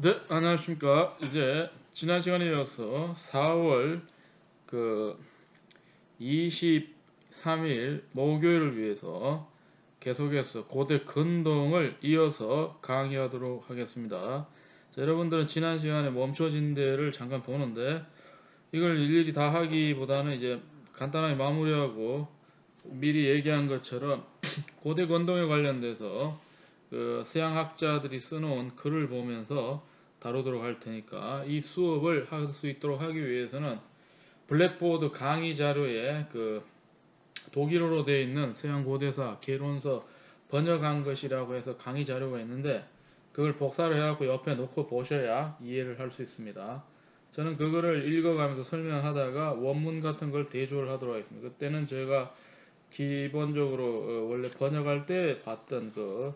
네, 안녕하십니까. 이제 지난 시간에 이어서 4월 그 23일 목요일을 위해서 계속해서 고대 근동을 이어서 강의하도록 하겠습니다. 자, 여러분들은 지난 시간에 멈춰진 데를 잠깐 보는데 이걸 일일이 다 하기보다는 이제 간단하게 마무리하고 미리 얘기한 것처럼 고대 근동에 관련돼서 그 서양학자들이 써놓은 글을 보면서 다루도록 할 테니까 이 수업을 할 수 있도록 하기 위해서는 블랙보드 강의 자료에 그 독일어로 되어 있는 서양 고대사 개론서 번역한 것이라고 해서 강의 자료가 있는데 그걸 복사를 해갖고 옆에 놓고 보셔야 이해를 할 수 있습니다. 저는 그거를 읽어가면서 설명하다가 원문 같은 걸 대조를 하도록 하겠습니다. 그때는 제가 기본적으로 원래 번역할 때 봤던 그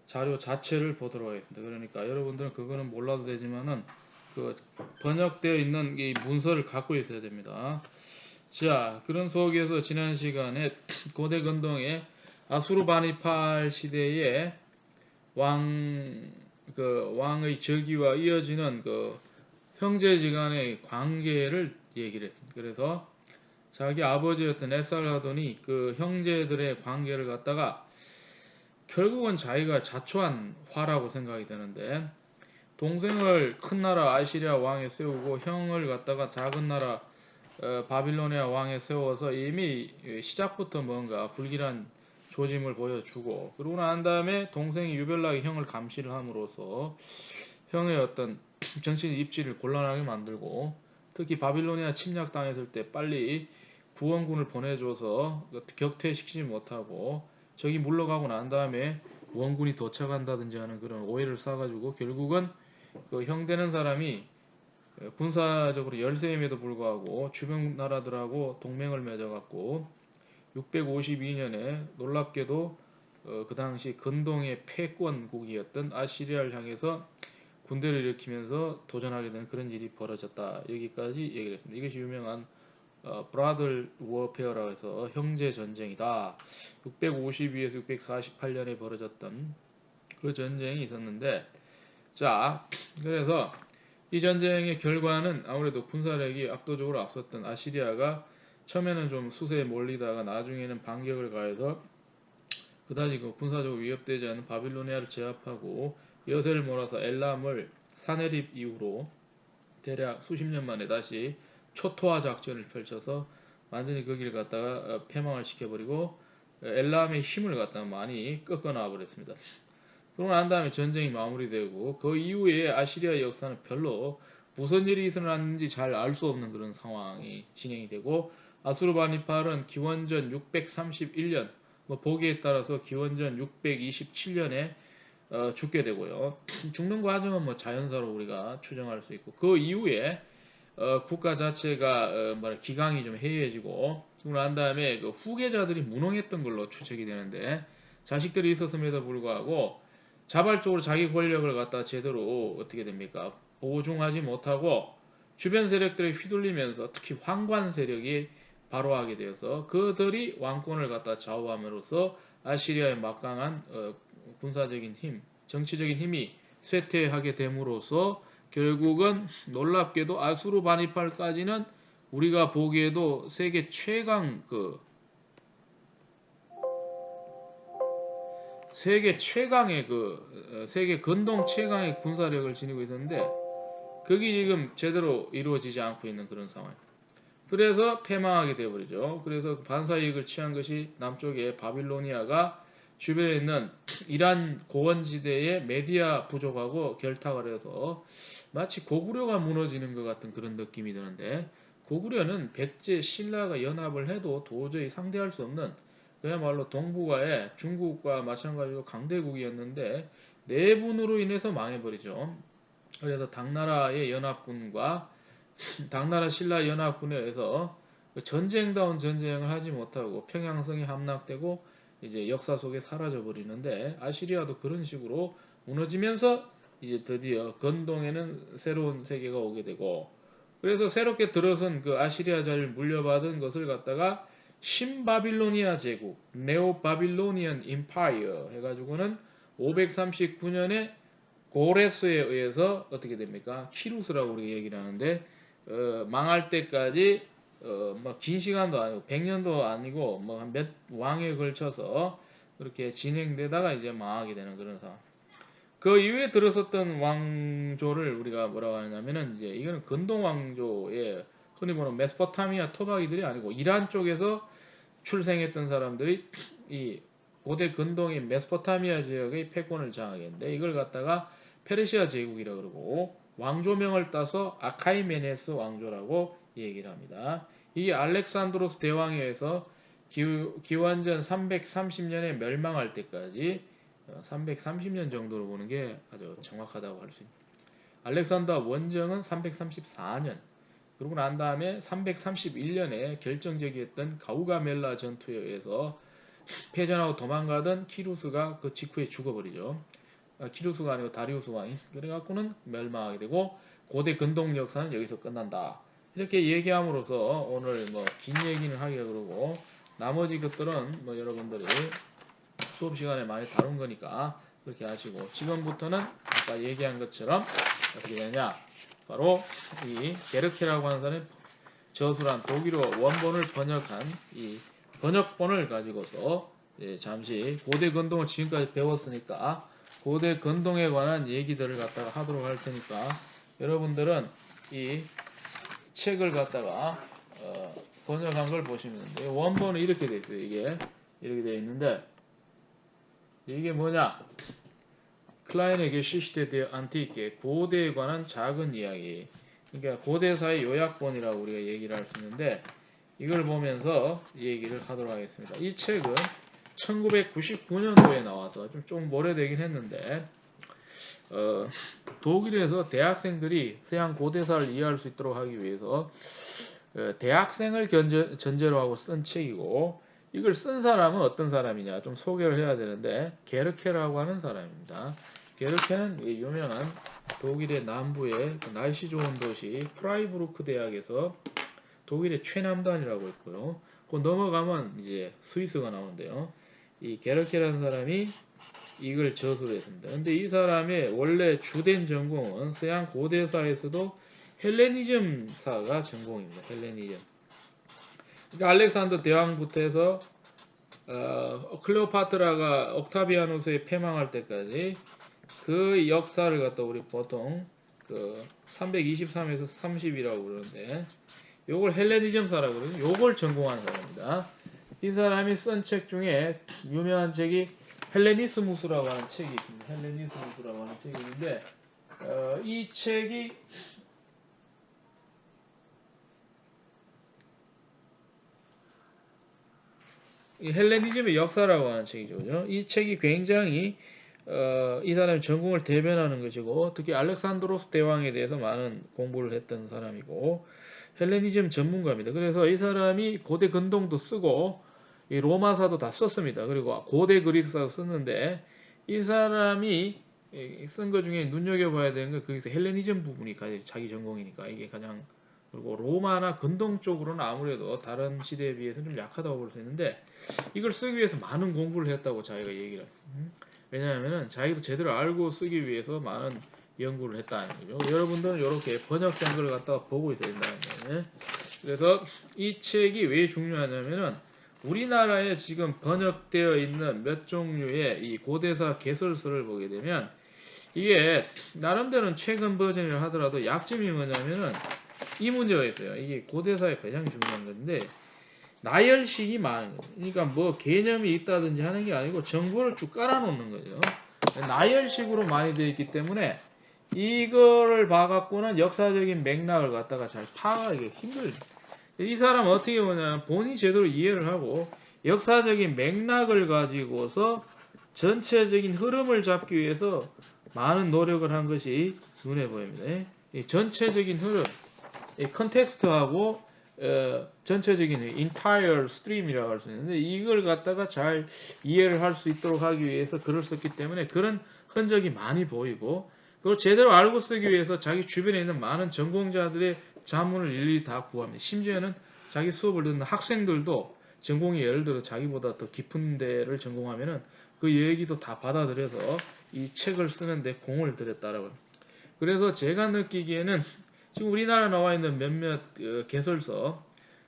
자료 자체를 보도록 하겠습니다. 그러니까 여러분들은 그거는 몰라도 되지만은 그 번역되어 있는 이 문서를 갖고 있어야 됩니다. 자, 그런 속에서 지난 시간에 고대 근동의 아수르바니팔 시대의 왕의 즉위와 이어지는 그 형제지간의 관계를 얘기를 했습니다. 그래서 자기 아버지였던 에살하돈이 그 형제들의 관계를 갖다가 결국은 자기가 자초한 화라고 생각이 되는데 동생을 큰 나라 아시리아 왕에 세우고 형을 갖다가 작은 나라 바빌로니아 왕에 세워서 이미 시작부터 뭔가 불길한 조짐을 보여주고 그러고 난 다음에 동생이 유별나게 형을 감시를 함으로써 형의 어떤 정신 입지를 곤란하게 만들고 특히 바빌로니아 침략당했을 때 빨리 구원군을 보내줘서 격퇴시키지 못하고 적이 물러가고 난 다음에 원군이 도착한다든지 하는 그런 오해를 쌓아가지고 결국은 그 형되는 사람이 군사적으로 열세임에도 불구하고 주변 나라들하고 동맹을 맺어갖고 652년에 놀랍게도 그 당시 근동의 패권국이었던 아시리아를 향해서 군대를 일으키면서 도전하게 되는 그런 일이 벌어졌다. 여기까지 얘기를 했습니다. 이것이 유명한 브라들 워페어라고 해서 형제 전쟁이다. 652에서 648년에 벌어졌던 그 전쟁이 있었는데 자 그래서 이 전쟁의 결과는 아무래도 군사력이 압도적으로 앞섰던 아시리아가 처음에는 좀 수세에 몰리다가 나중에는 반격을 가해서 그다지 그 군사적으로 위협되지 않은 바빌로니아를 제압하고 여세를 몰아서 엘람을 사내립 이후로 대략 수십 년 만에 다시 초토화 작전을 펼쳐서 완전히 거기를 갖다가 패망을 시켜버리고 엘람의 힘을 갖다가 많이 꺾어놔 버렸습니다. 그러고 난 다음에 전쟁이 마무리되고 그 이후에 아시리아의 역사는 별로 무슨 일이 일어났는지 잘 알 수 없는 그런 상황이 진행이 되고 아수르바니팔은 기원전 631년 뭐 보기에 따라서 기원전 627년에 죽게 되고요. 죽는 과정은 뭐 자연사로 우리가 추정할 수 있고 그 이후에 국가 자체가 기강이 좀 해이해지고 그러고 난 다음에 그 후계자들이 무능했던 걸로 추측이 되는데 자식들이 있었음에도 불구하고 자발적으로 자기 권력을 갖다 제대로 어떻게 됩니까? 보증하지 못하고 주변 세력들에 휘둘리면서 특히 황관 세력이 발호하게 되어서 그들이 왕권을 갖다 좌우함으로써 아시리아의 막강한 군사적인 힘, 정치적인 힘이 쇠퇴하게 됨으로써 결국은 놀랍게도 아수르바니팔까지는 우리가 보기에도 세계 최강의 세계 근동 최강의 군사력을 지니고 있었는데 그게 지금 제대로 이루어지지 않고 있는 그런 상황. 그래서 패망하게 되어버리죠. 그래서 반사이익을 취한 것이 남쪽의 바빌로니아가 주변에 있는 이란 고원지대의 메디아 부족하고 결탁을 해서 마치 고구려가 무너지는 것 같은 그런 느낌이 드는데 고구려는 백제 신라가 연합을 해도 도저히 상대할 수 없는 그야말로 동북아의 중국과 마찬가지로 강대국이었는데 내분으로 인해서 망해버리죠. 그래서 당나라의 연합군과 당나라 신라 연합군에 의해서 전쟁다운 전쟁을 하지 못하고 평양성이 함락되고 이제 역사 속에 사라져 버리는데 아시리아도 그런 식으로 무너지면서 이제 드디어 건동에는 새로운 세계가 오게 되고 그래서 새롭게 들어선 그 아시리아 자리를 물려받은 것을 갖다가 신바빌로니아 제국, 네오 바빌로니안 임파이어 해가지고는 539년에 고레스에 의해서 어떻게 됩니까? 키루스라고 우리가 얘기를 하는데 망할 때까지 뭐 긴 시간도 아니고 100년도 아니고 뭐 한 몇 왕에 걸쳐서 그렇게 진행되다가 이제 망하게 되는 그런 상황. 그 이후에 들어섰던 왕조를 우리가 뭐라고 하냐면은 이제 이거는 근동 왕조의 흔히 보는 메소포타미아 토박이들이 아니고 이란 쪽에서 출생했던 사람들이 이 고대 근동의 메소포타미아 지역의 패권을 장악했는데 이걸 갖다가 페르시아 제국이라고 그러고 왕조명을 따서 아카이메네스 왕조라고 얘기를 합니다. 이게 알렉산드로스 대왕에 의해서 기원전 330년에 멸망할 때까지 330년 정도로 보는 게 아주 정확하다고 할 수 있습니다. 알렉산더 원정은 334년, 그러고 난 다음에 331년에 결정적이었던 가우가멜라 전투에 의해서 패전하고 도망가던 키루스가 그 직후에 죽어버리죠. 키루스가 아니고 다리우스 왕이. 그래갖고는 멸망하게 되고 고대 근동 역사는 여기서 끝난다. 이렇게 얘기함으로써 오늘 뭐 긴 얘기는 하기가 그러고 나머지 것들은 뭐 여러분들이 수업 시간에 많이 다룬 거니까 그렇게 하시고 지금부터는 아까 얘기한 것처럼 어떻게 되냐 바로 이 게르케라고 하는 사람이 저술한 독일어 원본을 번역한 이 번역본을 가지고서 잠시 고대 근동을 지금까지 배웠으니까 고대 근동에 관한 얘기들을 갖다가 하도록 할 테니까 여러분들은 이 책을 갖다가 번역한 걸 보시면 돼요. 원본은 이렇게 돼 있어요. 이게 이렇게 돼 있는데 이게 뭐냐? 클라인의 게시시테 대 안티케 고대에 관한 작은 이야기. 그러니까 고대사의 요약본이라고 우리가 얘기를 할 수 있는데 이걸 보면서 얘기를 하도록 하겠습니다. 이 책은 1999년도에 나와서 좀 오래되긴 했는데 독일에서 대학생들이 서양 고대사를 이해할 수 있도록 하기 위해서 대학생을 전제로 하고 쓴 책이고 이걸 쓴 사람은 어떤 사람이냐 좀 소개를 해야 되는데 게르케라고 하는 사람입니다. 게르케는 유명한 독일의 남부의 날씨 좋은 도시 프라이부르크 대학에서 독일의 최남단이라고 있고요. 그 넘어가면 이제 스위스가 나오는데요. 이 게르케라는 사람이 이걸 저술을 했습니다. 근데 이 사람의 원래 주된 전공은 서양 고대사에서도 헬레니즘사가 전공입니다. 헬레니즘. 그러니까 알렉산더 대왕부터 해서 클레오파트라가 옥타비아누스에 패망할 때까지 그 역사를 갖다 우리 보통 그 323에서 30이라고 그러는데 요걸 헬레니즘사라고 그러거든요. 요걸 전공한 사람입니다. 이 사람이 쓴 책 중에 유명한 책이 헬레니스무스라고 하는 책이 있습니다. 헬레니스무스라고 하는 책이 있는데 이 책이 헬레니즘의 역사라고 하는 책이죠. 그죠? 이 책이 굉장히 이 사람의 전공을 대변하는 것이고 특히 알렉산드로스 대왕에 대해서 많은 공부를 했던 사람이고 헬레니즘 전문가입니다. 그래서 이 사람이 고대 근동도 쓰고 이 로마사도 다 썼습니다. 그리고 고대 그리스사도 썼는데 이 사람이 쓴 것 중에 눈여겨봐야 되는 건 거기서 헬레니즘 부분이 자기 전공이니까 이게 가장 그리고 로마나 근동 쪽으로는 아무래도 다른 시대에 비해서 좀 약하다고 볼 수 있는데 이걸 쓰기 위해서 많은 공부를 했다고 자기가 얘기를 해요. 왜냐하면 자기도 제대로 알고 쓰기 위해서 많은 연구를 했다는 거죠. 여러분들은 이렇게 번역된 걸 갖다가 보고 있어야 된다는 거예요. 그래서 이 책이 왜 중요하냐면은 우리나라에 지금 번역되어 있는 몇 종류의 이 고대사 개설서를 보게 되면 이게 나름대로는 최근 버전이라 하더라도 약점이 뭐냐면은 이 문제가 있어요. 이게 고대사의 가장 중요한 건데 나열식이 많은 거죠. 그러니까 뭐 개념이 있다든지 하는 게 아니고 정보를 쭉 깔아놓는 거죠. 나열식으로 많이 되어 있기 때문에 이거를 봐갖고는 역사적인 맥락을 갖다가 잘 파악하기 힘들죠. 이 사람은 어떻게 보냐면 본인이 제대로 이해를 하고 역사적인 맥락을 가지고서 전체적인 흐름을 잡기 위해서 많은 노력을 한 것이 눈에 보입니다. 이 전체적인 흐름, 이 컨텍스트하고 전체적인 entire stream이라고 할 수 있는데 이걸 갖다가 잘 이해를 할 수 있도록 하기 위해서 글을 썼기 때문에 그런 흔적이 많이 보이고 그걸 제대로 알고 쓰기 위해서 자기 주변에 있는 많은 전공자들의 자문을 일일이 다 구합니다. 심지어는 자기 수업을 듣는 학생들도 전공이 예를 들어 자기보다 더 깊은 데를 전공하면은 그 얘기도 다 받아들여서 이 책을 쓰는데 공을 들였다라고. 그래서 제가 느끼기에는 지금 우리나라 나와 있는 몇몇 개설서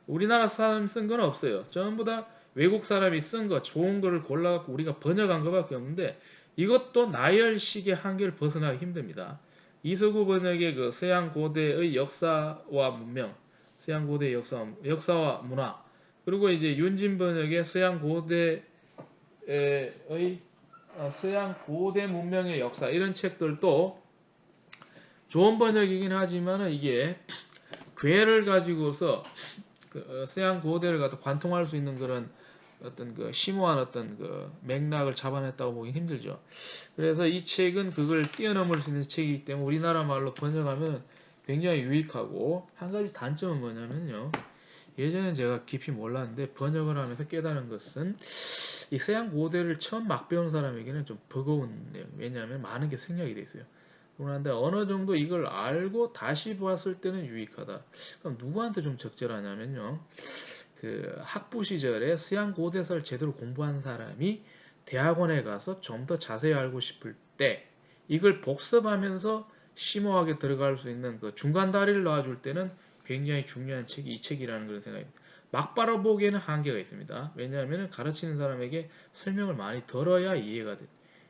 우리나라 사람 쓴 건 없어요. 전부 다 외국 사람이 쓴 거 좋은 거를 골라갖고 우리가 번역한 거밖에 없는데 이것도 나열식의 한계를 벗어나기 힘듭니다. 이서구 번역의 그 서양 고대의 역사와 문명, 서양 고대의 역사와 문화, 그리고 이제 윤진 번역의 서양 고대의 서양 고대 문명의 역사 이런 책들도 좋은 번역이긴 하지만 이게 괴를 가지고서 그 서양 고대를 갖다 관통할 수 있는 그런 어떤 그 심오한 어떤 그 맥락을 잡아냈다고 보기 힘들죠. 그래서 이 책은 그걸 뛰어넘을 수 있는 책이기 때문에 우리나라 말로 번역하면 굉장히 유익하고, 한 가지 단점은 뭐냐면요. 예전에 제가 깊이 몰랐는데 번역을 하면서 깨달은 것은 이 서양 고대를 처음 막 배운 사람에게는 좀 버거운 내용. 왜냐하면 많은 게 생략이 돼 있어요. 그런데 어느 정도 이걸 알고 다시 보았을 때는 유익하다. 그럼 누구한테 좀 적절하냐면요. 그 학부 시절에 서양 고대사를 제대로 공부한 사람이 대학원에 가서 좀 더 자세히 알고 싶을 때 이걸 복습하면서 심오하게 들어갈 수 있는 그 중간 다리를 놔줄 때는 굉장히 중요한 책이 이 책이라는 그런 생각입니다. 막 바라보기에는 한계가 있습니다. 왜냐하면 가르치는 사람에게 설명을 많이 들어야 이해가 돼요.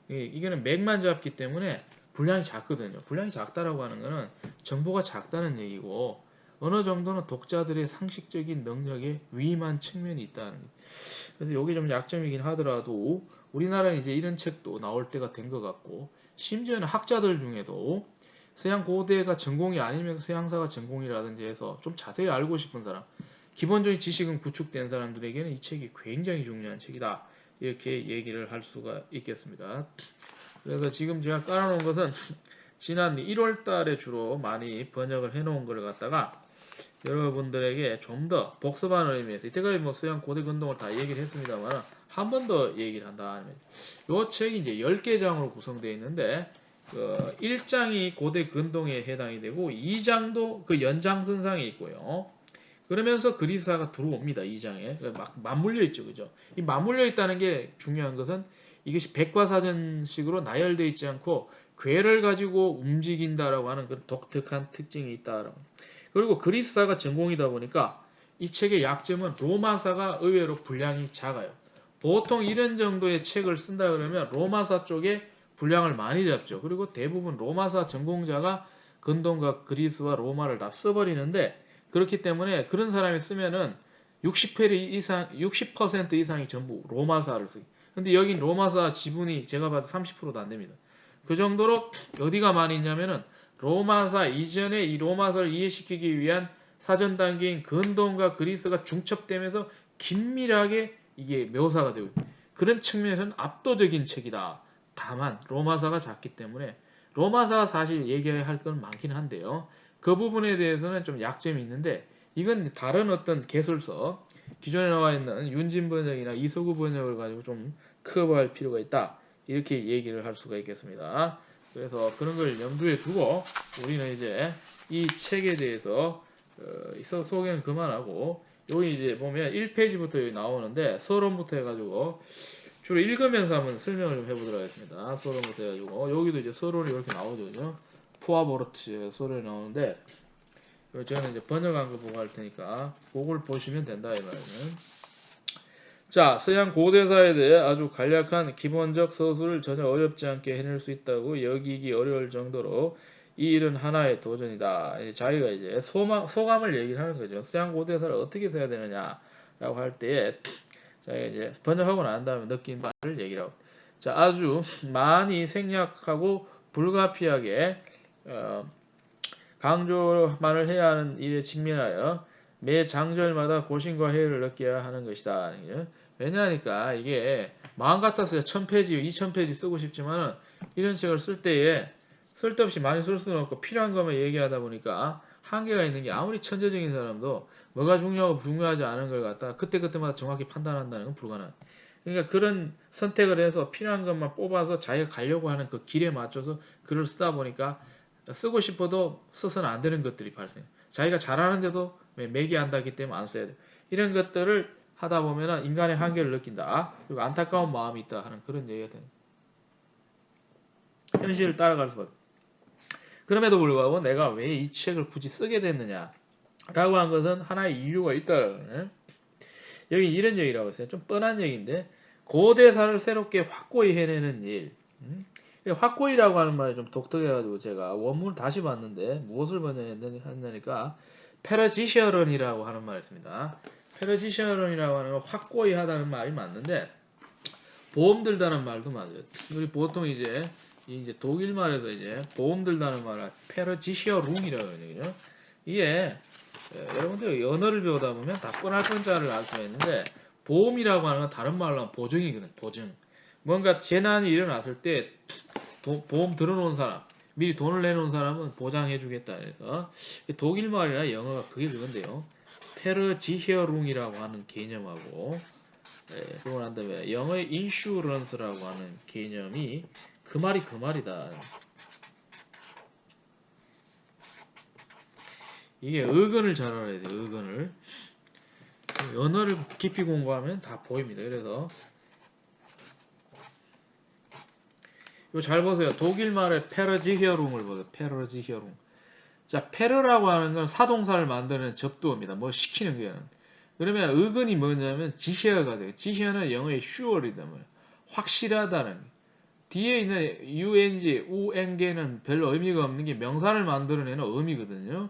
이거는 맥만 잡기 때문에 분량이 작거든요. 분량이 작다라고 하는 거는 정보가 작다는 얘기고 어느 정도는 독자들의 상식적인 능력에 위임한 측면이 있다는 거예요. 그래서 이게 좀 약점이긴 하더라도 우리나라는 이제 이런 책도 나올 때가 된 것 같고, 심지어는 학자들 중에도 서양 고대가 전공이 아니면서 서양사가 전공이라든지 해서 좀 자세히 알고 싶은 사람, 기본적인 지식은 구축된 사람들에게는 이 책이 굉장히 중요한 책이다. 이렇게 얘기를 할 수가 있겠습니다. 그래서 지금 제가 깔아놓은 것은 지난 1월 달에 주로 많이 번역을 해놓은 걸 갖다가 여러분들에게 좀 더 복습하는 의미에서, 이때까지 뭐 서양 고대 근동을 다 얘기를 했습니다만 한 번 더 얘기를 한다 하면 이 책이 이제 10개 장으로 구성되어 있는데 그 1장이 고대 근동에 해당이 되고 2장도 그 연장선상에 있고요. 그러면서 그리스사가 들어옵니다. 2장에 막 맞물려 있죠, 그죠? 이 맞물려 있다는 게 중요한 것은 이것이 백과사전식으로 나열되어 있지 않고 괴를 가지고 움직인다라고 하는 그 독특한 특징이 있다라고. 그리고 그리스사가 전공이다 보니까 이 책의 약점은 로마사가 의외로 분량이 작아요. 보통 이런 정도의 책을 쓴다 그러면 로마사 쪽에 분량을 많이 잡죠. 그리고 대부분 로마사 전공자가 근동과 그리스와 로마를 다 써버리는데, 그렇기 때문에 그런 사람이 쓰면은 60% 이상이 전부 로마사를 쓰기. 근데 여긴 로마사 지분이 제가 봐도 30%도 안 됩니다. 그 정도로 어디가 많이 있냐면은 로마사 이전에 이 로마서를 이해시키기 위한 사전 단계인 근동과 그리스가 중첩되면서 긴밀하게 이게 묘사가 되고 있다. 그런 측면에서는 압도적인 책이다. 다만 로마사가 작기 때문에 로마사가 사실 얘기해야 할 건 많긴 한데요. 그 부분에 대해서는 좀 약점이 있는데 이건 다른 어떤 개설서, 기존에 나와 있는 윤진 번역이나 이서구 번역을 가지고 좀 커버할 필요가 있다. 이렇게 얘기를 할 수가 있겠습니다. 그래서 그런 걸 염두에 두고 우리는 이제 이 책에 대해서 소개는 그만하고, 여기 이제 보면 1페이지부터 여기 나오는데 서론부터 해가지고 주로 읽으면서 한번 설명을 좀 해보도록 하겠습니다. 서론부터 해가지고 여기도 이제 서론이 이렇게 나오죠. 푸아보르트 서론이 나오는데 저는 이제 번역한 거 보고 할 테니까 그걸 보시면 된다 이 말이에요. 자, 서양 고대사에 대해 아주 간략한 기본적 서술을 전혀 어렵지 않게 해낼 수 있다고 여기기 어려울 정도로 이 일은 하나의 도전이다. 자기가 이제 소감을 얘기를 하는 거죠. 서양 고대사를 어떻게 써야 되느냐라고 할 때에 자기가 이제 번역하고 난 다음에 느낀 바를 얘기를 하고. 자, 아주 많이 생략하고 불가피하게 강조만을 해야 하는 일에 직면하여 매 장절마다 고심과 회의를 느껴야 하는 것이다. 왜냐하니까 이게 마음 같았어요. 1000페이지, 2000페이지 쓰고 싶지만은 이런 책을 쓸 때에 쓸데없이 많이 쓸 수는 없고 필요한 것만 얘기하다 보니까 한계가 있는 게, 아무리 천재적인 사람도 뭐가 중요하고 중요하지 않은 걸 갖다가 그때그때마다 정확히 판단한다는 건 불가능해요. 그러니까 그런 선택을 해서 필요한 것만 뽑아서 자기가 가려고 하는 그 길에 맞춰서 글을 쓰다 보니까 쓰고 싶어도 써서는 안 되는 것들이 발생해요. 자기가 잘하는데도 매기한다기 때문에 안 써야 돼요. 이런 것들을 하다 보면 인간의 한계를 느낀다. 그리고 안타까운 마음이 있다 하는 그런 얘기가 됩니다. 현실을 따라갈 수밖에. 그럼에도 불구하고 내가 왜 이 책을 굳이 쓰게 됐느냐 라고 한 것은 하나의 이유가 있다. 여기 이런 얘기라고 했어요. 좀 뻔한 얘기인데 고대사를 새롭게 확고히 해내는 일. 확고히라고 하는 말이 좀 독특해가지고 제가 원문을 다시 봤는데 무엇을 번역했느니까 페르지셔런이라고 하는 말이 있습니다. 페르지셔런이라고 하는 건 확고히 하다는 말이 맞는데 보험 들다는 말도 맞아요. 우리 보통 이제 독일 말에서 이제 보험 들다는 말을 페르지셔룽이라고 하거든요. 이게 여러분들 언어를 배우다 보면 다 뻔할 뻔자를 알 수가 있는데 보험이라고 하는 건 다른 말로 하면 보증이거든. 보증. 뭔가 재난이 일어났을 때 보험 들어놓은 사람, 미리 돈을 내놓은 사람은 보장해주겠다 해서 독일 말이나 영어가 그게 그건데요. 페르지히어룽이라고 하는 개념하고 그러고 난 다음에 영어의 인슈런스라고 하는 개념이 그 말이다. 이게 어근을 잘 알아야 돼요. 어근을. 언어를 깊이 공부하면 다 보입니다. 그래서 이거 잘 보세요. 독일 말의 페르지히어룽을 보세요. 페르지히어룽. 자, 페르라고 하는 건 사동사를 만드는 접두어입니다. 뭐 시키는 거야. 그러면 어근이 뭐냐면 지히어가 돼요. 지히어는 영어의 sure이다. 확실하다는. 뒤에 있는 ung, 우eng는 별로 의미가 없는 게 명사를 만들어내는 의미거든요.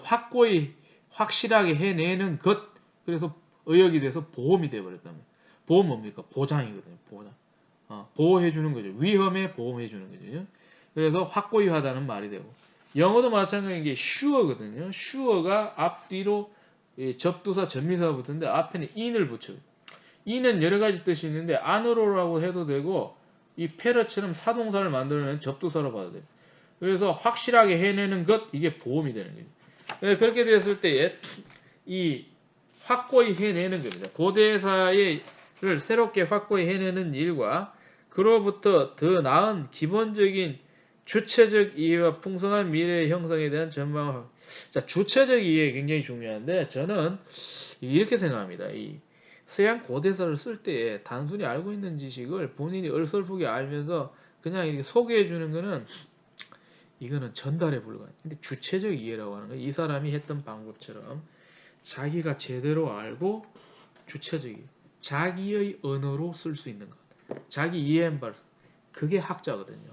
확고히 확실하게 해내는 것. 그래서 의역이 돼서 보험이 돼버렸다면. 보험 뭡니까? 보장이거든요. 보장. 보호해주는 거죠. 위험에 보험해주는 거죠. 그래서 확고히 하다는 말이 되고. 영어도 마찬가지인 게 sure거든요. sure가 앞뒤로 접두사, 전미사가 붙는데 앞에는 in을 붙여요. in은 여러 가지 뜻이 있는데 안으로라고 해도 되고 이 페르처럼 사동사를 만들어내는 접두사로 봐도 돼요. 그래서 확실하게 해내는 것, 이게 보험이 되는 거예요. 그렇게 됐을 때에 이 확고히 해내는 겁니다. 고대사를 새롭게 확고히 해내는 일과 그로부터 더 나은 기본적인 주체적 이해와 풍성한 미래의 형성에 대한 전망을. 자, 주체적 이해 굉장히 중요한데 저는 이렇게 생각합니다. 이 서양 고대사를 쓸 때 단순히 알고 있는 지식을 본인이 얼설프게 알면서 그냥 이렇게 소개해 주는 거는 이거는 전달에 불과해요. 근데 주체적 이해라고 하는 건 이 사람이 했던 방법처럼 자기가 제대로 알고 주체적이 자기의 언어로 쓸 수 있는 것. 자기 이해한 바를. 그게 학자거든요.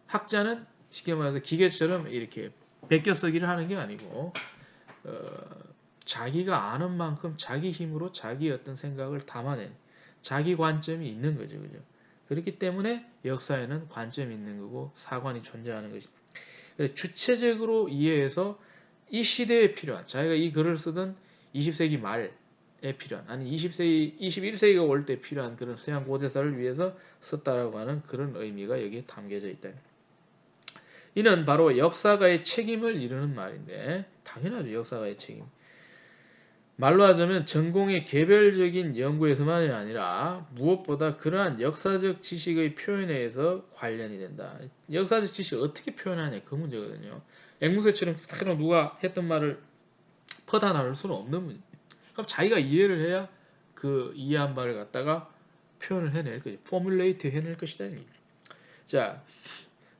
학자는 쉽게 말해서 기계처럼 이렇게 베껴 쓰기를 하는 게 아니고 자기가 아는 만큼 자기 힘으로 자기의 어떤 생각을 담아낸 자기 관점이 있는 거죠. 그죠? 그렇기 때문에 역사에는 관점이 있는 거고 사관이 존재하는 것입니다. 주체적으로 이해해서 이 시대에 필요한 자기가 이 글을 쓰던 20세기 말에 필요한 아니 20세기 21세기가 올 때 필요한 그런 서양 고대사를 위해서 썼다라고 하는 그런 의미가 여기에 담겨져 있다. 이는 바로 역사가의 책임을 이루는 말인데 당연하죠. 역사가의 책임. 말로 하자면 전공의 개별적인 연구에서만이 아니라 무엇보다 그러한 역사적 지식의 표현에 의해서 관련이 된다. 역사적 지식을 어떻게 표현하냐 그 문제거든요. 앵무새처럼 누가 했던 말을 퍼다 나눌 수는 없는 문제. 그럼 자기가 이해를 해야 그 이해한 바를 갖다가 표현을 해낼 거죠. 포뮬레이트 해낼 것이다. 자,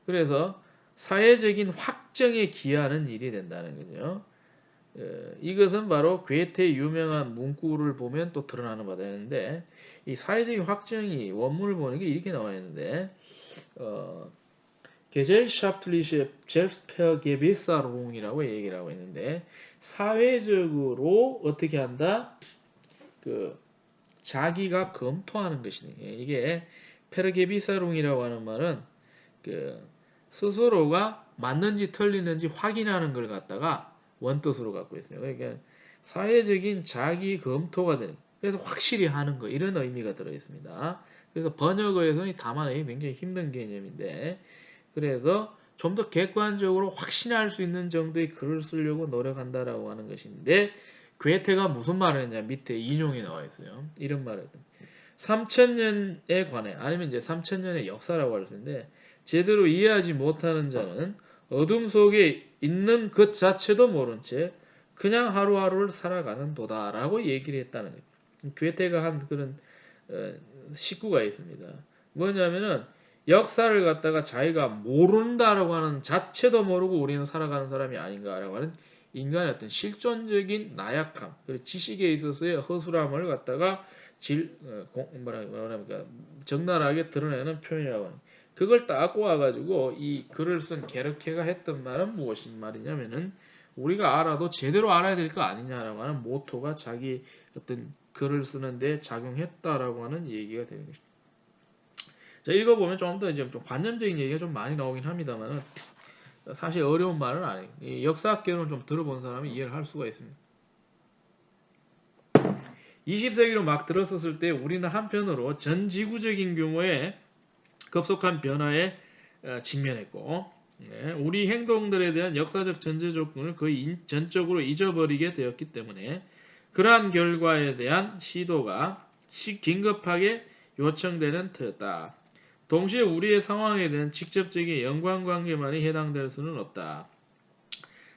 그래서 사회적인 확정에 기하는 일이 된다는 거죠. 이것은 바로 괴테의 유명한 문구를 보면 또 드러나는 바가 되는데 이 사회적인 확정이 원문을 보는 게 이렇게 나와 있는데 게젤샤프트liche Selbstvergewisserung이라고 얘기를 하고 있는데 사회적으로 어떻게 한다? 그 자기가 검토하는 것이네. 이게 페르게비사룽이라고 하는 말은 그 스스로가 맞는지 틀리는지 확인하는 걸 갖다가 원뜻으로 갖고 있어요. 그러니까 사회적인 자기 검토가 되는. 그래서 확실히 하는 거 이런 의미가 들어 있습니다. 그래서 번역어에서는 담아내기 굉장히 힘든 개념인데 그래서 좀 더 객관적으로 확신할 수 있는 정도의 글을 쓰려고 노력한다라고 하는 것인데 괴테가 무슨 말을 했냐 밑에 인용이 나와 있어요. 이런 말을 3000년에 관해 아니면 이제 3000년의 역사라고 할 수 있는데 제대로 이해하지 못하는 자는 어둠 속에 있는 것 자체도 모른 채 그냥 하루하루를 살아가는 도다라고 얘기를 했다는 거예요. 괴테가 한 그런 식구가 있습니다. 뭐냐면은 역사를 갖다가 자기가 모른다라고 하는 자체도 모르고 우리는 살아가는 사람이 아닌가라고 하는 인간의 어떤 실존적인 나약함, 그리고 지식에 있어서의 허술함을 갖다가 뭐랄까 적나라하게 드러내는 표현이라고 하는. 그걸 딱 꼬아가지고 이 글을 쓴 게르케가 했던 말은 무엇인 말이냐면은 우리가 알아도 제대로 알아야 될 거 아니냐라고 하는 모토가 자기 어떤 글을 쓰는데 작용했다라고 하는 얘기가 되는 것입니다. 자, 읽어보면 좀 더 이제 좀 관념적인 얘기가 좀 많이 나오긴 합니다만 사실 어려운 말은 아니에요. 이 역사학계론 좀 들어본 사람이 이해를 할 수가 있습니다. 20세기로 막 들어섰을 때 우리는 한편으로 전 지구적인 규모의 급속한 변화에 직면했고 우리 행동들에 대한 역사적 전제 조건을 거의 전적으로 잊어버리게 되었기 때문에 그러한 결과에 대한 시도가 긴급하게 요청되는 터였다. 동시에 우리의 상황에 대한 직접적인 연관관계만이 해당될 수는 없다.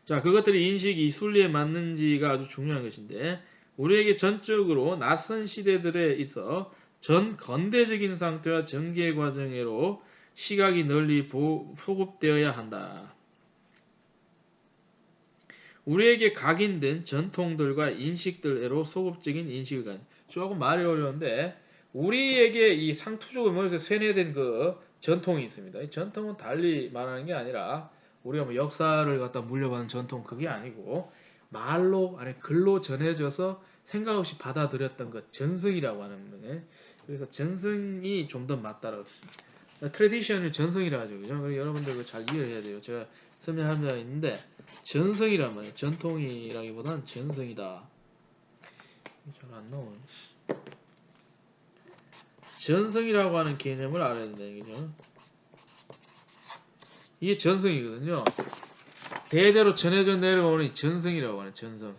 자, 그것들이 인식이 순리에 맞는지가 아주 중요한 것인데 우리에게 전적으로 낯선 시대들에 있어 전 건대적인 상태와 전개 과정으로 시각이 널리 포급되어야 한다. 우리에게 각인된 전통들과 인식들로 소급적인 인식을 가진. 조금 말이 어려운데 우리에게 이 상투적으로 머릿속에 세뇌된 그 전통이 있습니다. 이 전통은 달리 말하는 게 아니라 우리가 뭐 역사를 갖다 물려받은 전통 그게 아니고 말로 아니 글로 전해져서 생각 없이 받아들였던 것 전승이라고 하는 거네. 그래서 전승이 좀 더 맞다라고. 트레디션을 전승이라 하죠. 그죠? 그래서 여러분들 잘 이해해야 돼요. 제가 설명할 수가 있는데 전승이란 말이에요. 전통이라기보다는 전승이다. 잘 안 나오네. 전승이라고 하는 개념을 알아야 된다. 그죠? 이게 전승이거든요. 대대로 전해져 내려오는 이 전승이라고 하는 전승.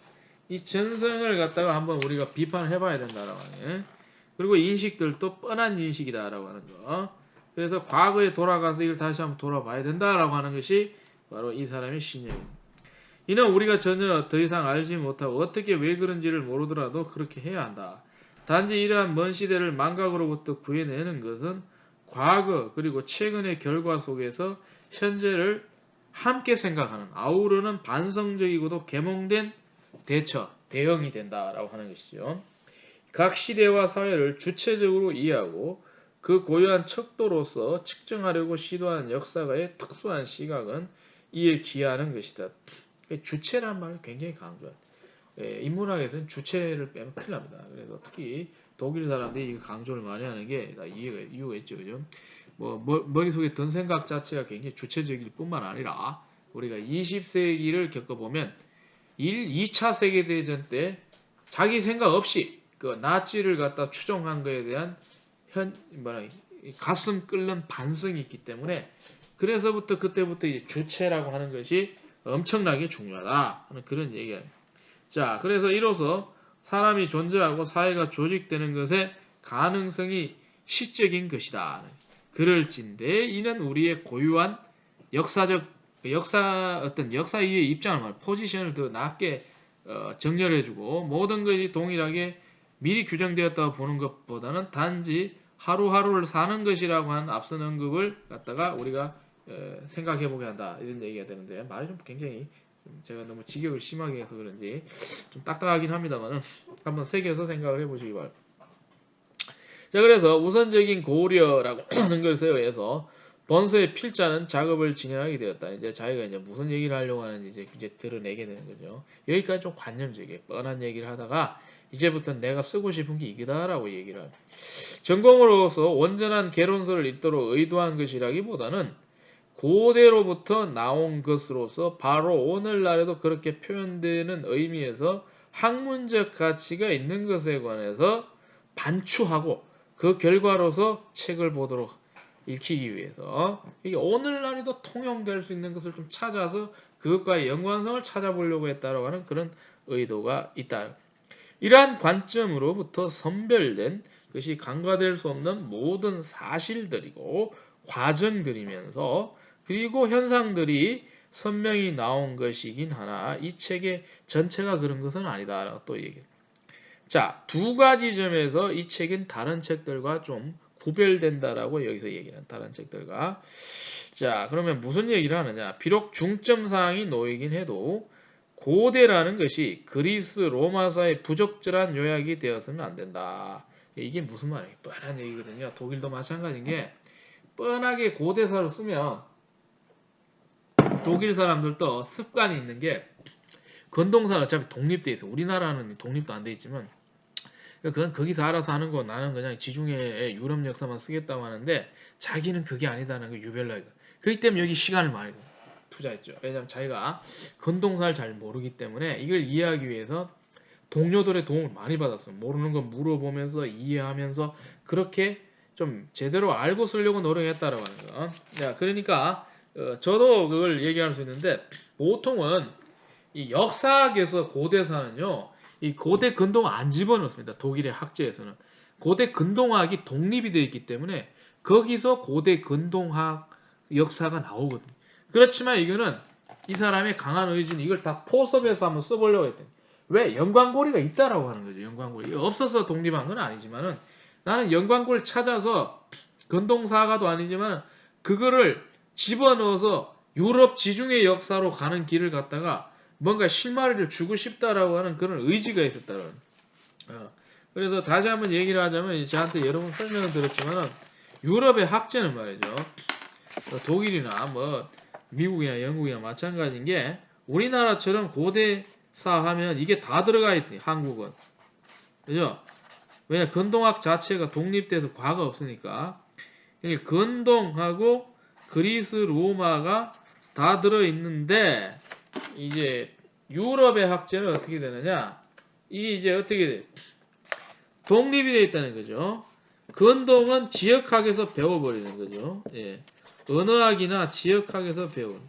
이 전승을 갖다가 한번 우리가 비판을 해봐야 된다라고 하네. 그리고 인식들도 뻔한 인식이다라고 하는 거. 그래서 과거에 돌아가서 이걸 다시 한번 돌아봐야 된다라고 하는 것이 바로 이 사람의 신념입니다. 이는 우리가 전혀 더 이상 알지 못하고 어떻게 왜 그런지를 모르더라도 그렇게 해야 한다. 단지 이러한 먼 시대를 망각으로부터 구해내는 것은 과거 그리고 최근의 결과 속에서 현재를 함께 생각하는 아우르는 반성적이고도 계몽된 대응이 된다라고 하는 것이죠. 각 시대와 사회를 주체적으로 이해하고 그 고유한 척도로서 측정하려고 시도하는 역사가의 특수한 시각은 이에 기하는 것이다. 주체란 말을 굉장히 강조해요. 인문학에서는 주체를 빼면 큰일 납니다. 그래서 특히 독일 사람들이 이 강조를 많이 하는 게 다 이유가 있죠. 그죠? 머릿속에 든 생각 자체가 굉장히 주체적일 뿐만 아니라 우리가 20세기를 겪어보면 2차 세계대전 때 자기 생각 없이 그 나치를 갖다 추종한 것에 대한 가슴 끓는 반성이 있기 때문에 그래서부터 그때부터 이제 주체라고 하는 것이 엄청나게 중요하다 하는 그런 얘기예요. 자, 그래서 이로써 사람이 존재하고 사회가 조직되는 것의 가능성이 시적인 것이다. 그럴진데 이는 우리의 고유한 어떤 역사 이의 입장을 말, 포지션을 더 낮게 정렬해주고 모든 것이 동일하게 미리 규정되었다고 보는 것보다는 단지 하루하루를 사는 것이라고 하는 앞선 언급을 갖다가 우리가 생각해보게 한다 이런 얘기가 되는데 말이 좀 굉장히 제가 너무 직역을 심하게 해서 그런지 좀 딱딱하긴 합니다만 한번 새겨서 생각을 해보시기 바랍니다. 자, 그래서 우선적인 고려라고 하는 것에 의해서 번서의 필자는 작업을 진행하게 되었다. 이제 자기가 이제 무슨 얘기를 하려고 하는지 이제 드러내게 되는 거죠. 여기까지 좀 관념적이에요. 뻔한 얘기를 하다가 이제부터 내가 쓰고 싶은 게 이거다라고 얘기를 합니다. 전공으로서 온전한 개론서를 읽도록 의도한 것이라기보다는 고대로부터 나온 것으로서 바로 오늘날에도 그렇게 표현되는 의미에서 학문적 가치가 있는 것에 관해서 반추하고 그 결과로서 책을 보도록 읽히기 위해서 이게 오늘날에도 통용될 수 있는 것을 좀 찾아서 그것과의 연관성을 찾아보려고 했다라고 하는 그런 의도가 있다. 이러한 관점으로부터 선별된 것이 간과될 수 없는 모든 사실들이고 과정들이면서 그리고 현상들이 선명히 나온 것이긴 하나 이 책의 전체가 그런 것은 아니다라고 또 얘기해요. 자, 두 가지 점에서 이 책은 다른 책들과 좀 구별된다라고 여기서 얘기하는 다른 책들과. 자, 그러면 무슨 얘기를 하느냐? 비록 중점 사항이 놓이긴 해도 고대라는 것이 그리스 로마사의 부적절한 요약이 되어서는 안 된다. 이게 무슨 말이에요? 뻔한 얘기거든요. 독일도 마찬가지인 게 뻔하게 고대사를 쓰면 독일 사람들도 습관이 있는 게 건동사는 어차피 독립돼 있어. 우리나라는 독립도 안 돼 있지만 그건 거기서 알아서 하는 거 나는 그냥 지중해 유럽 역사만 쓰겠다고 하는데 자기는 그게 아니다는 거 유별나게. 그렇기 때문에 여기 시간을 많이 투자했죠. 왜냐하면 자기가 건동사를 잘 모르기 때문에 이걸 이해하기 위해서 동료들의 도움을 많이 받았어요. 모르는 거 물어보면서 이해하면서 그렇게 좀 제대로 알고 쓰려고 노력했다라고 하는 거. 자, 그러니까 저도 그걸 얘기할 수 있는데 보통은 이 역사학에서 고대사는요. 이 고대 근동 안 집어넣습니다. 독일의 학제에서는. 고대 근동학이 독립이 되어 있기 때문에 거기서 고대 근동학 역사가 나오거든요. 그렇지만 이거는 이 사람의 강한 의지는 이걸 다 포섭해서 한번 써보려고 했대요. 왜? 연관고리가 있다라고 하는 거죠. 연관고리. 없어서 독립한 건 아니지만은 나는 연관고리를 찾아서 근동사가도 아니지만 그거를 집어넣어서 유럽 지중해 역사로 가는 길을 갔다가 뭔가 실마리를 주고 싶다라고 하는 그런 의지가 있었다는. 그래서 다시 한번 얘기를 하자면 저한테 여러 번 설명을 들었지만 유럽의 학제는 말이죠. 독일이나 뭐 미국이나 영국이나 마찬가지인 게 우리나라처럼 고대사 하면 이게 다 들어가 있어요. 한국은. 그죠? 왜냐 근동학 자체가 독립돼서 과가 없으니까. 근동하고 그리스 로마가 다 들어있는데 이제 유럽의 학제는 어떻게 되느냐? 이게 이제 어떻게 돼? 독립이 되어 있다는 거죠. 근동은 지역학에서 배워버리는 거죠. 예. 언어학이나 지역학에서 배우는.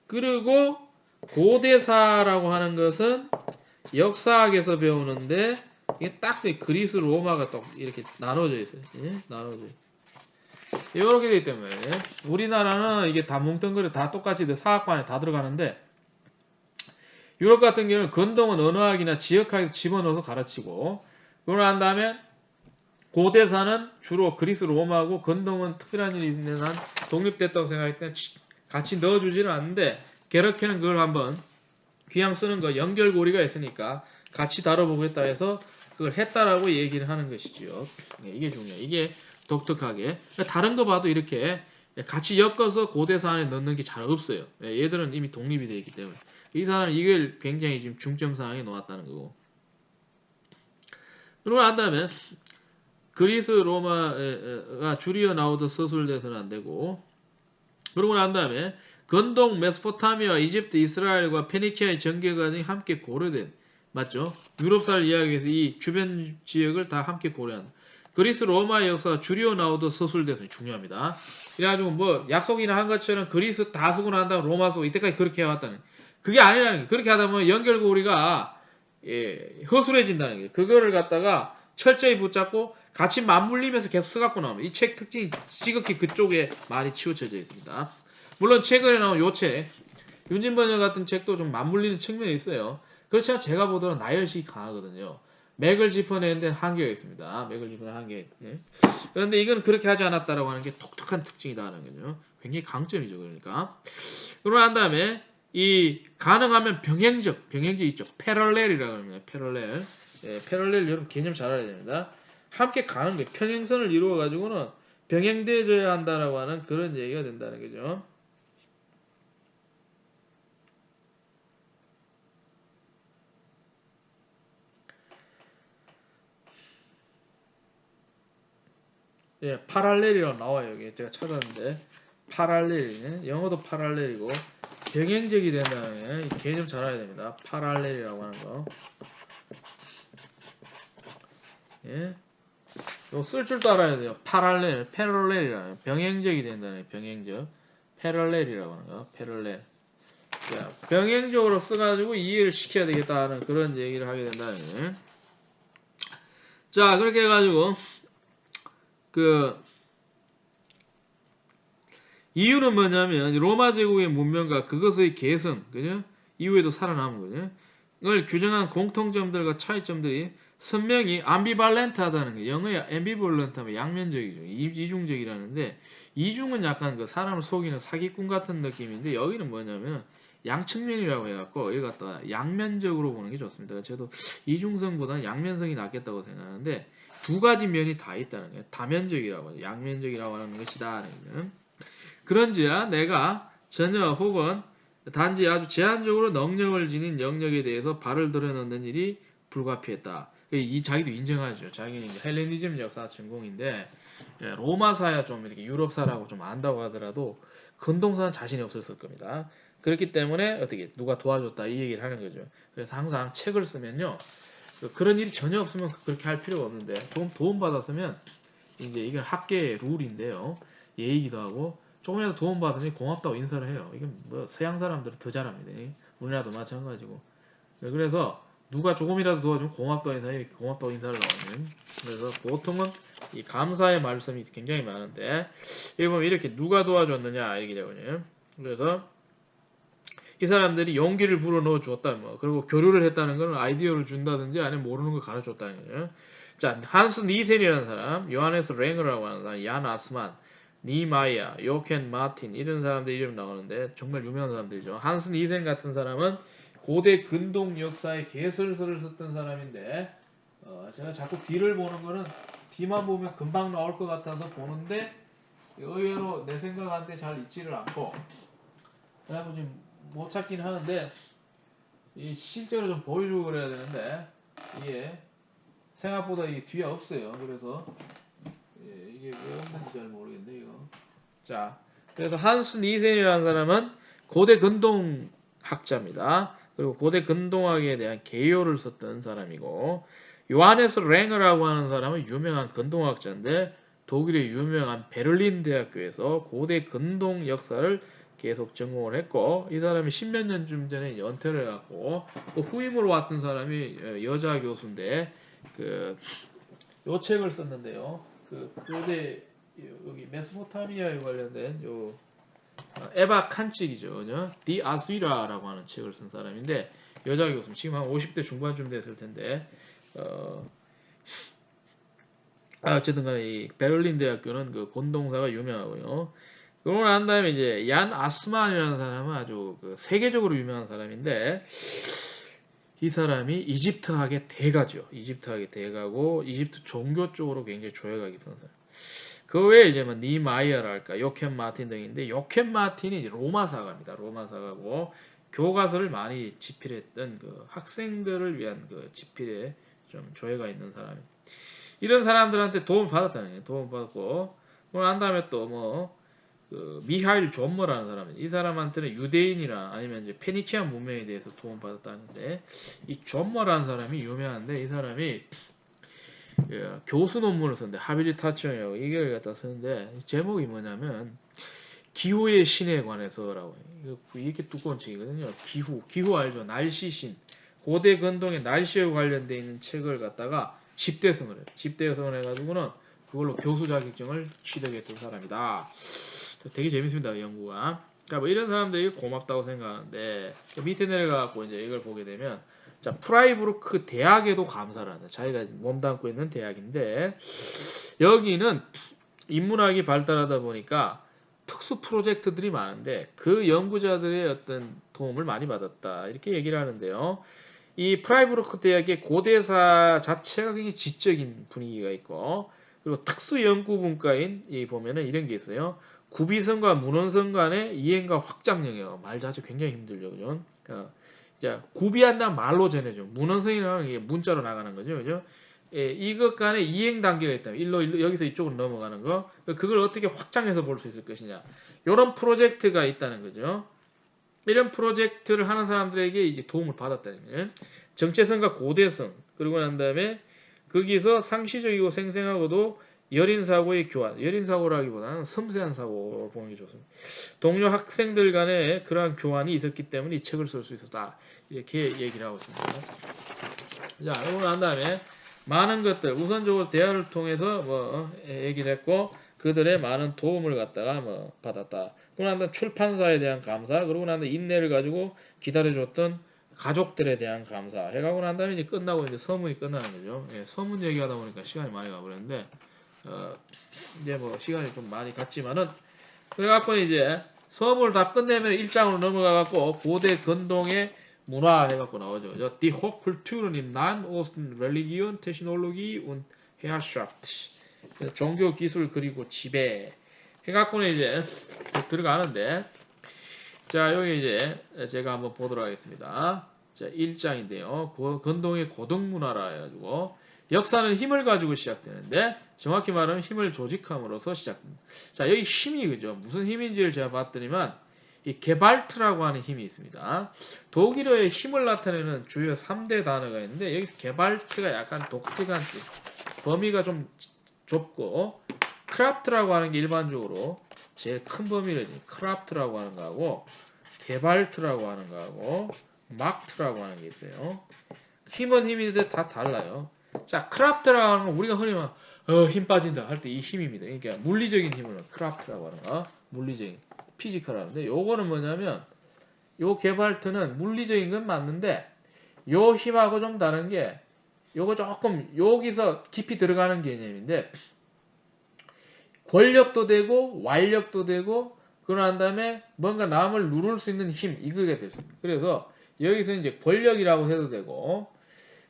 그리고 고대사라고 하는 것은 역사학에서 배우는데 이게 딱 그리스 로마가 또 이렇게 나눠져 있어요. 예? 나눠져 있어요. 이렇게 되기 때문에 우리나라는 이게 다 뭉뚱그려 다 똑같이 사학관에 다 들어가는데 유럽 같은 경우는 근동은 언어학이나 지역학에서 집어넣어서 가르치고 그러고 난 다음에 고대사는 주로 그리스 로마고 근동은 특별한 일이 있는 한 독립됐다고 생각할 때는 같이 넣어주지는 않는데 게르케는 그걸 한번 귀양 쓰는 거 연결고리가 있으니까 같이 다뤄보겠다 해서 그걸 했다라고 얘기를 하는 것이죠. 이게 중요해요. 이게 독특하게 다른 거 봐도 이렇게 같이 엮어서 고대사 안에 넣는 게 잘 없어요. 얘들은 이미 독립이 되어 있기 때문에 이 사람은 이걸 굉장히 지금 중점 사항에 놓았다는 거고. 그러고 난 다음에 그리스 로마가 줄이어 나오듯 서술돼서는 안 되고 그러고 난 다음에 근동 메소포타미아, 이집트, 이스라엘과 페니키아의 전개 과정이 함께 고려된 맞죠? 유럽사를 이야기해서 이 주변 지역을 다 함께 고려한다. 그리스 로마의 역사가 줄이어 나오듯 서술돼서 중요합니다. 그래가지고 뭐 약속이나 한 것처럼 그리스 다 쓰고 난 다음 로마 쓰고 이때까지 그렇게 해왔다는 그게 아니라는 게 그렇게 하다 보면 연결고리가 허술해진다는 게 그거를 갖다가 철저히 붙잡고 같이 맞물리면서 계속 써갖고 나오면 이 책 특징이 지극히 그쪽에 많이 치우쳐져 있습니다. 물론 최근에 나온 요 책, 윤진번역 같은 책도 좀 맞물리는 측면이 있어요. 그렇지만 제가 보더라도 나열식이 강하거든요. 맥을 짚어내는 데는 한계가 있습니다. 맥을 짚어내는 한계. 예. 그런데 이건 그렇게 하지 않았다라고 하는 게 독특한 특징이다라는 거죠. 굉장히 강점이죠. 그러니까. 그러고 난 다음에 이 가능하면 병행적 있죠. 패럴렐이라고 합니다. 패럴렐. 예, 패럴렐 여러분 개념 잘 알아야 됩니다. 함께 가는 거예요. 평행선을 이루어 가지고는 병행돼줘야 한다라고 하는 그런 얘기가 된다는 거죠. 예, 파랄렐이라고 나와요. 여기 제가 찾았는데 파랄렐 영어도 파랄렐이고 병행적이 된다는 개념 잘 알아야 됩니다. 파랄렐이라고 하는 거. 예. 이거 쓸 줄도 알아야 돼요. 파랄렐, 패럴렐이라는 병행적이 된다는 병행적. 패럴렐이라고 하는 거. 패럴렐. 자, 병행적으로 써가지고 이해를 시켜야 되겠다는 그런 얘기를 하게 된다는 거예요. 자, 그렇게 해가지고 그 이유는 뭐냐면 로마 제국의 문명과 그것의 계승, 그죠? 이후에도 살아남은 거죠. 규정한 공통점들과 차이점들이 선명히 ambivalent하다는 게 영어에 ambivalent하면 양면적이죠. 이중적이라는데 이중은 약간 그 사람을 속이는 사기꾼 같은 느낌인데 여기는 뭐냐면 양측면이라고 해갖고 이걸 갖다가 양면적으로 보는 게 좋습니다. 저도 이중성보다는 양면성이 낫겠다고 생각하는데 두 가지 면이 다 있다는 거예요. 다면적이라고 하죠. 양면적이라고 하는 것이다. 그런지라 내가 전혀 혹은 단지 아주 제한적으로 능력을 지닌 영역에 대해서 발을 들여놓는 일이 불가피했다. 이 자기도 인정하죠. 자기는 이제 헬레니즘 역사 전공인데 로마사야 좀 이렇게 유럽사라고 좀 안다고 하더라도 근동사는 자신이 없었을 겁니다. 그렇기 때문에 어떻게 누가 도와줬다 이 얘기를 하는 거죠. 그래서 항상 책을 쓰면요 그런 일이 전혀 없으면 그렇게 할 필요가 없는데 조금 도움 받았으면 이제 이건 학계의 룰인데요. 예의기도 하고 조금이라도 도움 받으니 고맙다고 인사를 해요. 이건 뭐 서양 사람들은 더 잘합니다. 우리나라도 마찬가지고. 그래서 누가 조금이라도 도와주면 고맙다고 인사해 고맙다고 인사를 나오는. 그래서 보통은 이 감사의 말씀이 굉장히 많은데 여기 보면 이렇게 누가 도와줬느냐 이렇게 되거든요. 그래서 이 사람들이 용기를 불어넣어 주었다. 뭐 그리고 교류를 했다는 건 아이디어를 준다든지 아니면 모르는 걸 가르쳤다는 거예요. 자, 한스 니센이라는 사람, 요하네스 랭어라고 하는 사람, 얀 아스만, 니마이아, 요켄 마틴 이런 사람들 이름 나오는데 정말 유명한 사람들이죠. 한스 니센 같은 사람은 고대 근동 역사의 개설서를 썼던 사람인데 제가 자꾸 뒤를 보는 거는 뒤만 보면 금방 나올 것 같아서 보는데 의외로 내 생각한테 잘 있지를 않고 그래서 지금 못 찾긴 하는데 이 실제로 좀 보여주고 그래야 되는데 이게 생각보다 이게 뒤에 없어요. 그래서 이게 왜 없는지 잘 모르겠네 이거. 자, 그래서 한스 니센이라는 사람은 고대 근동 학자입니다. 그리고 고대 근동학에 대한 개요를 썼던 사람이고 요하네스 랭어라고 하는 사람은 유명한 근동학자인데 독일의 유명한 베를린 대학교에서 고대 근동 역사를 계속 전공을 했고 이 사람이 십몇 년쯤 전에 연퇴를 해갖고 또 후임으로 왔던 사람이 여자 교수인데 요 책을 썼는데요. 고대 여기 메소포타미아에 관련된 에바 칸칙이죠. 그죠? 디 아수이라라고 하는 책을 쓴 사람인데 여자 교수 지금 한 50대 중반쯤 됐을 텐데 어쨌든 간에 이 베를린 대학교는 그 곤동사가 유명하고요. 그러고 난 다음에 이제 얀 아스만이라는 사람은 아주 세계적으로 유명한 사람인데 이 사람이 이집트학의 대가죠. 이집트학의 대가고 이집트 종교 쪽으로 굉장히 조예가 깊은 사람. 그 외에 이제 뭐 니마이어랄까 요켄 마틴 등인데 요켄 마틴이 로마사가입니다. 로마사가고 교과서를 많이 집필했던 학생들을 위한 집필에 좀 조예가 있는 사람입니다. 이런 사람들한테 도움을 받았다는 거예요. 도움을 받았고 난 다음에 또 미하일 존머라는 사람입니다. 이 사람한테는 유대인이나 아니면 이제 페니치안 문명에 대해서 도움을 받았다는데 이 존머라는 사람이 유명한데 이 사람이 교수 논문을 썼는데 하빌리타치온이라고 이걸 갖다 쓰는데 제목이 뭐냐면 기후의 신에 관해서라고 이렇게 두꺼운 책이거든요. 기후 알죠? 날씨신 고대 근동의 날씨에 관련되어 있는 책을 갖다가 집대성을 해요. 집대성을 해가지고는 그걸로 교수 자격증을 취득했던 사람이다. 되게 재밌습니다. 연구가. 그러니까 뭐 이런 사람들이 고맙다고 생각하는데 밑에 내려가고 이제 이걸 보게 되면 자 프라이부르크 대학에도 감사를 한다. 자기가 몸담고 있는 대학인데 여기는 인문학이 발달하다 보니까 특수 프로젝트들이 많은데 그 연구자들의 어떤 도움을 많이 받았다. 이렇게 얘기를 하는데요. 이 프라이부르크 대학의 고대사 자체가 굉장히 지적인 분위기가 있고 그리고 특수 연구 분과인 이 보면은 이런 게 있어요. 구비선과 문헌선 간의 이행과 확장 영역 말 자체 굉장히 힘들죠, 그죠? 자 구비한다는 말로 전해줘. 문헌선이라는 게 문자로 나가는 거죠, 그죠? 예, 이것 간에 이행 단계가 있다면 일로 여기서 이쪽으로 넘어가는 거 그걸 어떻게 확장해서 볼 수 있을 것이냐 이런 프로젝트가 있다는 거죠. 이런 프로젝트를 하는 사람들에게 이제 도움을 받았다는 거예요. 정체성과 고대성 그리고 난 다음에 거기서 상시적이고 생생하고도 여린 사고의 교환, 여린 사고라기보다는 섬세한 사고를 보는 게 좋습니다. 동료 학생들 간에 그러한 교환이 있었기 때문에 이 책을 쓸 수 있었다. 이렇게 얘기를 하고 있습니다. 자, 그러고 난 다음에 많은 것들 우선적으로 대화를 통해서 얘기를 했고 그들의 많은 도움을 갖다가 받았다. 그러고 난 다음에 출판사에 대한 감사 그러고 난 다음에 인내를 가지고 기다려줬던 가족들에 대한 감사 해가고 난 다음에 이제 끝나고 이제 서문이 끝나는 거죠. 예, 서문 얘기하다 보니까 시간이 많이 가버렸는데 이제 뭐 시간이 좀 많이 갔지만은 그래갖고 이제 서문을 다 끝내면 1장으로 넘어가갖고 고대 건동의 문화 해갖고 나오죠. Die Hochkulturen im Nahen Osten, Religion, Technologie und Herrschaft. 종교, 기술, 그리고 지배 해갖고는 이제 들어가는데 자 여기 이제 제가 한번 보도록 하겠습니다. 자 1장인데요. 건동의 고등문화라 해가지고 역사는 힘을 가지고 시작되는데 정확히 말하면 힘을 조직함으로써 시작됩니다. 자 여기 힘이 그죠? 무슨 힘인지를 제가 봤더니만 이 게발트라고 하는 힘이 있습니다. 독일어의 힘을 나타내는 주요 3대 단어가 있는데 여기서 게발트가 약간 독특한 뜻, 범위가 좀 좁고 크라프트라고 하는 게 일반적으로 제일 큰 범위를 크라프트라고 하는 거하고 게발트라고 하는 거하고 막트라고 하는 게 있어요. 힘은 힘인데 다 달라요. 자, 크라프트라고 하는 건 우리가 흔히 막 힘 빠진다 할 때 이 힘입니다. 그러니까 물리적인 힘을 크라프트라고 하는 거, 물리적인 피지컬하는데 요거는 뭐냐면 요 게발트는 물리적인 건 맞는데 요 힘하고 좀 다른 게 요거 조금 여기서 깊이 들어가는 개념인데 권력도 되고 완력도 되고 그러한 다음에 뭔가 남을 누를 수 있는 힘 이거가 됐습니다. 그래서 여기서 이제 권력이라고 해도 되고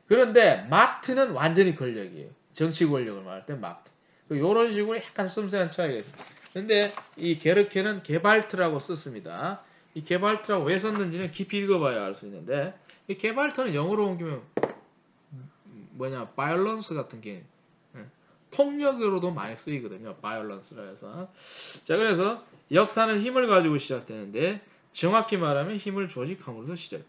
그런데 마트는 완전히 권력이에요. 정치 권력을 말할 때 마트. 이런 식으로 약간 섬세한 차이가 있습니다. 근데 이 게르케는 게발트라고 썼습니다. 이 게발트라고 왜 썼는지는 깊이 읽어봐야 알 수 있는데 이 게발트는 영어로 옮기면 뭐냐 바이올런스 같은 게 폭력으로도 많이 쓰이거든요. 바이올런스라 해서. 자 그래서 역사는 힘을 가지고 시작되는데 정확히 말하면 힘을 조직함으로써 시작.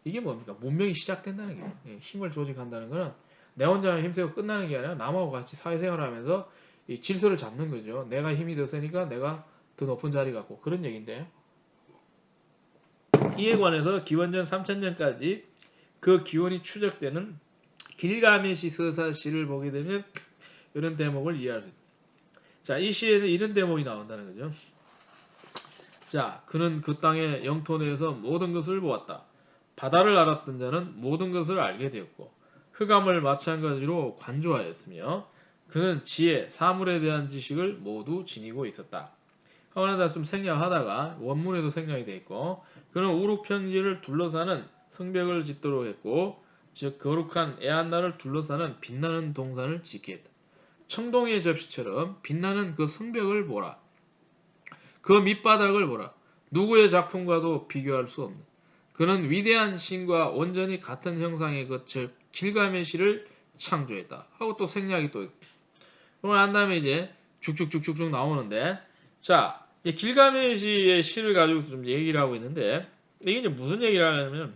이게 뭡니까? 문명이 시작된다는 게 힘을 조직한다는 거는 내 혼자 힘세고 끝나는 게 아니라 남하고 같이 사회생활하면서 이 질서를 잡는 거죠. 내가 힘이 더 세니까 내가 더 높은 자리 갖고 그런 얘기인데 이에 관해서 기원전 3000년까지 그 기원이 추적되는 길가메시 서사시를 보게 되면 이런 대목을 이해할 수 있다. 자, 이 시에는 이런 대목이 나온다는 거죠. 자, 그는 그 땅의 영토 내에서 모든 것을 보았다. 바다를 알았던 자는 모든 것을 알게 되었고 흑암을 마찬가지로 관조하였으며 그는 지혜, 사물에 대한 지식을 모두 지니고 있었다. 하나 좀 생략하다가 원문에도 생략이 되어 있고 그는 우룩평지를 둘러사는 성벽을 짓도록 했고 즉 거룩한 에안나를 둘러사는 빛나는 동산을 짓게 했다. 청동의 접시처럼 빛나는 그 성벽을 보라. 그 밑바닥을 보라. 누구의 작품과도 비교할 수 없는. 그는 위대한 신과 온전히 같은 형상의 것, 즉 길가메시를 창조했다. 하고 또 생략이 또 있고. 그러고 난 다음에 이제 쭉쭉쭉쭉쭉 나오는데 자, 길가메시의 시를 가지고 좀 얘기를 하고 있는데 이게 이제 무슨 얘기를 하냐면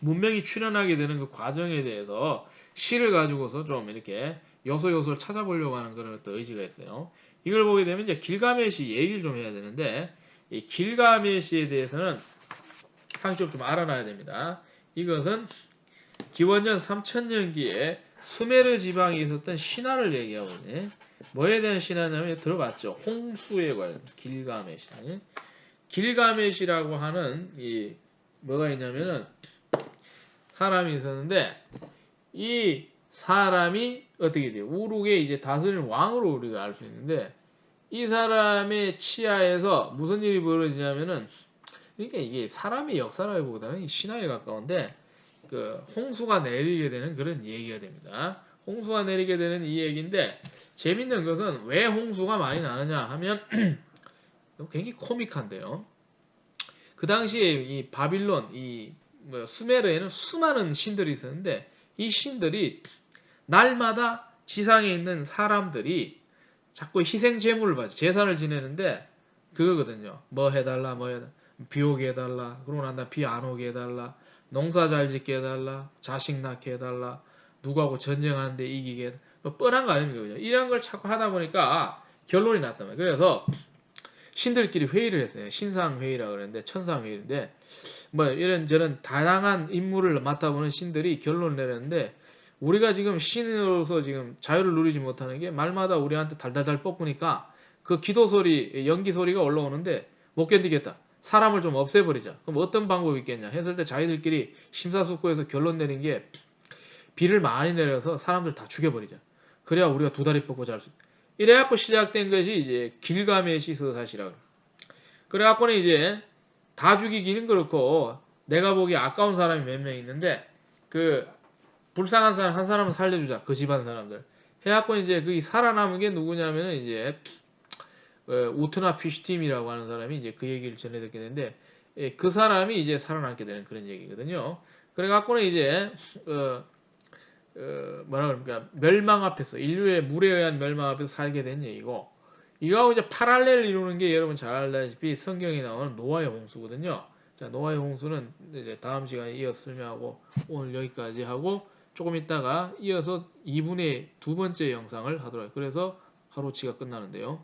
문명이 출현하게 되는 그 과정에 대해서 시를 가지고서 좀 이렇게 요소요소를 찾아보려고 하는 그런 어떤 의지가 있어요. 이걸 보게 되면 이제 길가메시 얘기를 좀 해야 되는데 이 길가메시에 대해서는 상식 좀 알아놔야 됩니다. 이것은 기원전 3000년기에 수메르 지방에 있었던 신화를 얘기하고 있네. 뭐에 대한 신화냐면 들어봤죠. 홍수에 관한 길가메시. 길가메시라고 하는 이 뭐가 있냐면은 사람이 있었는데 이 사람이 어떻게 돼요? 우룩의 이제 다스리는 왕으로 우리가 알 수 있는데 이 사람의 치하에서 무슨 일이 벌어지냐면은 그러니까 이게 사람의 역사라기보다는 신화에 가까운데 그 홍수가 내리게 되는 그런 얘기가 됩니다. 홍수가 내리게 되는 이 얘기인데 재밌는 것은 왜 홍수가 많이 나느냐 하면 굉장히 코믹한데요. 그 당시에 이 바빌론, 이 수메르에는 수많은 신들이 있었는데 이 신들이 날마다 지상에 있는 사람들이 자꾸 희생 제물을 받죠. 제사를 지내는데 그거거든요. 뭐 해달라, 뭐 해달라. 비 오게 해달라. 그러고 난 다음에 비 안 오게 해달라. 농사 잘 짓게 해달라. 자식 낳게 해달라. 누구하고 전쟁하는데 이기게 해달라. 뭐 뻔한 거 아닙니까? 그죠? 이런 걸 자꾸 하다 보니까 결론이 났단 말이에요. 그래서 신들끼리 회의를 했어요. 신상회의라고 그러는데 천상회의인데 뭐 이런저런 다양한 임무를 맡아보는 신들이 결론을 내렸는데 우리가 지금 신으로서 지금 자유를 누리지 못하는 게 말마다 우리한테 달달달 뻗으니까 그 기도 소리, 연기 소리가 올라오는데 못 견디겠다. 사람을 좀 없애버리자. 그럼 어떤 방법이 있겠냐 했을 때 자기들끼리 심사숙고해서 결론 내린 게 비를 많이 내려서 사람들 다 죽여버리자. 그래야 우리가 두 다리 뻗고 잘 수 있다. 이래갖고 시작된 것이 이제 길가메시 서사시라고. 그래갖고는 이제 다 죽이기는 그렇고 내가 보기에 아까운 사람이 몇 명 있는데 그 불쌍한 사람 한 사람은 살려주자. 그 집안 사람들. 해갖고 이제 그 살아남은 게 누구냐면은 이제 우트나 피쉬팀이라고 하는 사람이 이제 그 얘기를 전해 듣게 되는데 그 사람이 이제 살아남게 되는 그런 얘기거든요. 그래갖고는 이제 뭐라 그럽니까 멸망 앞에서 인류의 물에 의한 멸망 앞에서 살게 된 얘기고 이거하고 이제 파랄렐을 이루는 게 여러분 잘 알다시피 성경에 나오는 노아의 홍수거든요. 자, 노아의 홍수는 이제 다음 시간에 이어서 설명하고 오늘 여기까지 하고 조금 있다가 이어서 2분의 두 번째 영상을 하도록 해요. 그래서 하루치가 끝나는데요.